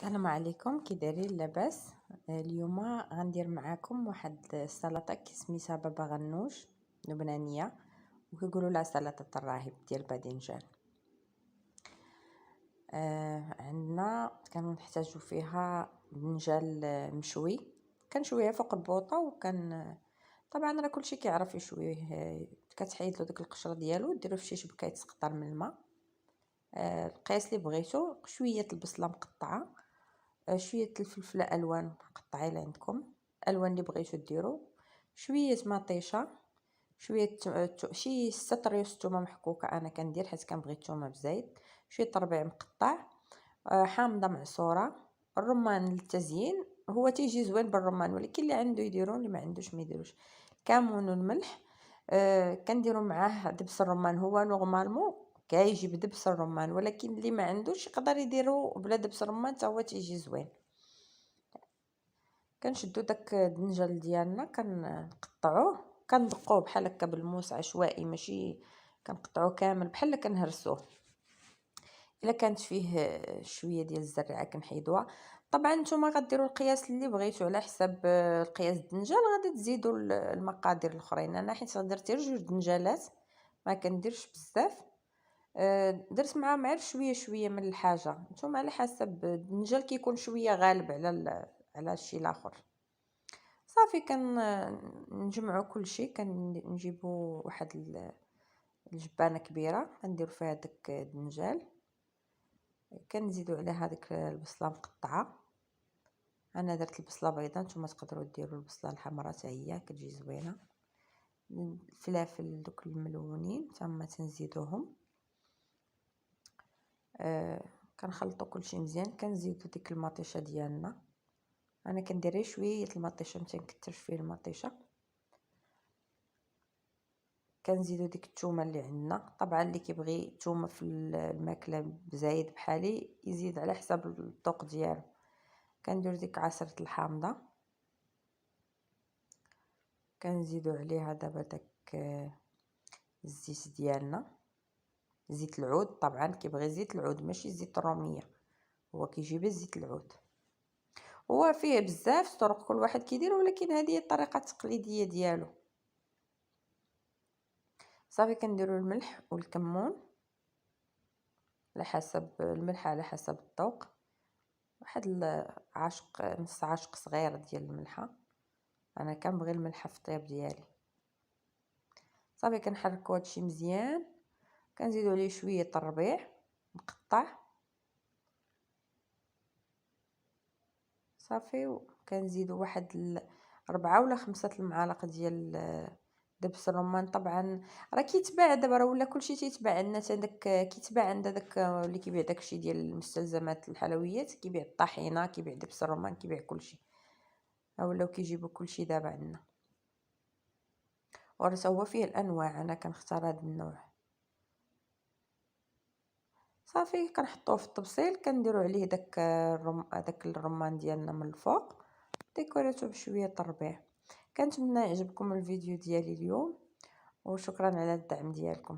السلام عليكم، كي دايرين؟ لاباس؟ اليوم غندير معاكم واحد السلطه سميتها بابا غنوج لبنانيه، وكيقولوا لها سلطه الراهب ديال الباذنجان. عندنا كنحتاجو فيها دنجال مشوي، كنشويه فوق البوطه، وكان طبعا راه كلشي كيعرف يشويه. كتحيد له ديك القشره ديالو، ديرو في شي شبكه يتسقطر من الماء. القياس اللي بغيتو، شويه البصله مقطعه، شويه الفلفله الوان قطعي اللي عندكم، الوان اللي بغيتو ديروا، شويه مطيشه، شويه شي 6 طريوس الثومه محكوكه، انا كندير حيت كنبغي الثومه بزايد، شويه الربيع مقطع، حامضه معصوره، الرمان للتزيين، هو تيجي زوين بالرمان، ولكن اللي عنده يديروا، اللي ما عندوش ما يديروش. الكمون والملح. كنديروا معاه دبس الرمان، هو نورمالمون كيجي بدبس الرمان، ولكن اللي ما عندوش يقدر يديروا بلا دبس الرمان حتى هو تيجي زوين. كنشدو داك الدنجال ديالنا كنقطعوه، كندقوه بحال هكا بالموس عشوائي، ماشي كنقطعوه كامل بحال كنهرسوه. الا كانت فيه شويه ديال الزرعه كنحيدوها. طبعا نتوما غديروا القياس اللي بغيتو على حساب القياس الدنجال، غادي تزيدوا المقادير الاخرين. انا حيت درت غير 2 دنجالات، ما كنديرش بزاف. درت معاهم غير شويه من الحاجه، نتوما على حسب الدنجال كيكون شويه غالب على الشيء الاخر. صافي نجمعوا كل شيء، كنجيبوا واحد الجبانه كبيره كنديروا فيها داك الدنجال، كنزيدوا عليها ديك البصله مقطعه. انا درت البصله بيضاء، نتوما تقدروا ديروا البصله الحمراء حتى هي كتجي زوينه. الفلافل دوك الملونين تما تنزيدوهم. كنخلطوا كلشي مزيان، كنزيدوا ديك المطيشه ديالنا، انا كندير شويه المطيشه، ما تنكثرش فيه المطيشه. كنزيدوا ديك الثومه اللي عندنا، طبعا اللي كيبغي الثومه في الماكله بزايد بحالي يزيد على حساب الذوق ديالو. كندير ديك عصره الحامضه، كنزيدوا عليها دابا داك الزيت ديالنا، زيت العود. طبعا كيبغي زيت العود ماشي زيت الروميه، هو كيجي بزيت العود. هو فيه بزاف طرق كل واحد كيدير، ولكن هذه هي الطريقه التقليديه ديالو. صافي كنديروا الملح والكمون على حسب الملح، على حسب الذوق، واحد نص عاشق صغير ديال الملحه، انا كنبغي الملحه في الطياب ديالي. صافي كنحركوا هادشي مزيان، كنزيدوا عليه شويه الربيع مقطع. صافي وكنزيدوا واحد 4 ولا 5 المعالق ديال دبس الرمان. طبعا راه كيتباع دابا، راه ولا كلشي تيتباع عندنا، حتى داك كيتباع عند داك اللي كيبيع داكشي ديال المستلزمات الحلويات، كيبيع الطحينه، كيبيع دبس الرمان، كيبيع كلشي، ولاو كيجيبوا كلشي دابا عندنا. وراه هو فيه الانواع، انا كنختار هذا النوع. صافي كنحطوه في الطبسيل، كنديروا عليه داك الرمان ديالنا من الفوق، ديكوريتو بشويه الربيع. كنتمنى يعجبكم الفيديو ديالي اليوم، وشكرا على الدعم ديالكم.